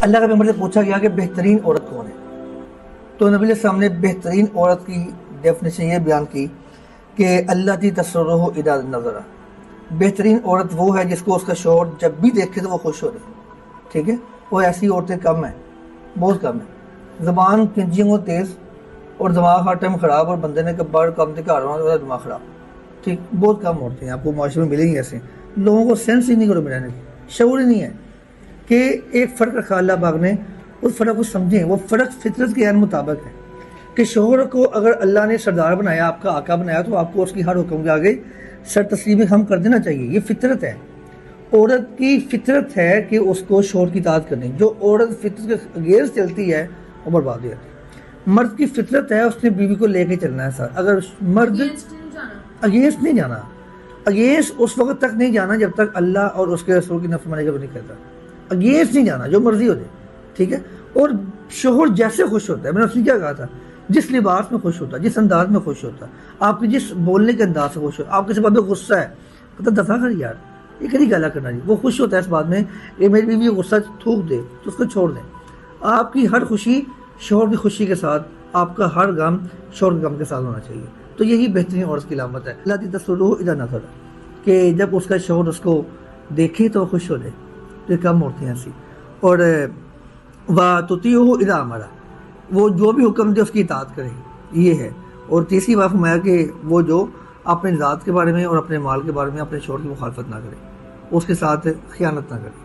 اللہ کے پیغمبر سے پوچھا گیا کہ بہترین عورت کون ہے، تو نبی علیہ السلام نے بہترین عورت کی ڈیفینیشن یہ بیان کی کہ اللہ تی تسرہ اذا نظر، بہترین عورت وہ ہے جس کو اس کا شوہر جب بھی دیکھے تو وہ خوش ہو جائے، ٹھیک ہے. اور ایسی عورتیں کم ہیں، بہت کم ہیں. زبان کنجیوں کو تیز اور دماغ ہر ٹائم خراب، اور بندے نے بڑھ کم دکھا رہا ہوں دماغ خراب، ٹھیک. بہت کم عورتیں ہیں آپ کو معاشرے میں ملیں گی ایسے. لوگوں کو سینس ہی نہیں کرو ملانے کی، شعور ہی نہیں ہے کہ ایک فرق رکھا اللہ پاک نے، اس فرق کو سمجھیں. وہ فرق فطرت کے عین مطابق ہے کہ شوہر کو اگر اللہ نے سردار بنایا، آپ کا آقا بنایا، تو آپ کو اس کی ہر حکم کے آگے سر تسلیم ہم کر دینا چاہیے. یہ فطرت ہے. عورت کی فطرت ہے کہ اس کو شوہر کی اطاعت کرنی. جو عورت فطرت کے اگینسٹ چلتی ہے وہ برباد ہو جاتی ہے. مرد کی فطرت ہے اس نے بیوی کو لے کے چلنا ہے سر. اگر مرد اگینسٹ نہیں جانا، اگینسٹ اس وقت تک نہیں جانا جب تک اللہ اور اس کے رسول کی نافرمانی کا نہیں کرتا. اگینسٹ نہیں جانا، جو مرضی ہو جائے، ٹھیک ہے. اور شوہر جیسے خوش ہوتا ہے، میں نے اس نے کیا کہا تھا، جس لباس میں خوش ہوتا ہے، جس انداز میں خوش ہوتا ہے، آپ کی جس بولنے کے انداز سے خوش ہوتا ہے. آپ کسی بات میں غصہ ہے تو دفاع کر یار، یہ کہیں گالا کرنا جی. وہ خوش ہوتا ہے اس بات میں کہ میری بیوی غصہ تھوک دے تو اس کو چھوڑ دیں. آپ کی ہر خوشی شوہر کی خوشی کے ساتھ، آپ کا ہر غم شوہر کے غم کے ساتھ ہونا چاہیے. تو یہی بہترین عورت کی علامت ہے. اللہ تی تسرہ اذا نظر، کہ جب اس کا شوہر اس کو دیکھے تو خوش ہو جائے. تو یہ کم عورتیں ایسی. اور وَتُطِیعُهُ اذا امر، وہ جو بھی حکم دے اس کی اطاعت کرے، یہ ہے. اور تیسری بات فرمایا کہ وہ جو اپنے ذات کے بارے میں اور اپنے مال کے بارے میں اپنے شوہر کی مخالفت نہ کرے، اس کے ساتھ خیانت نہ کرے.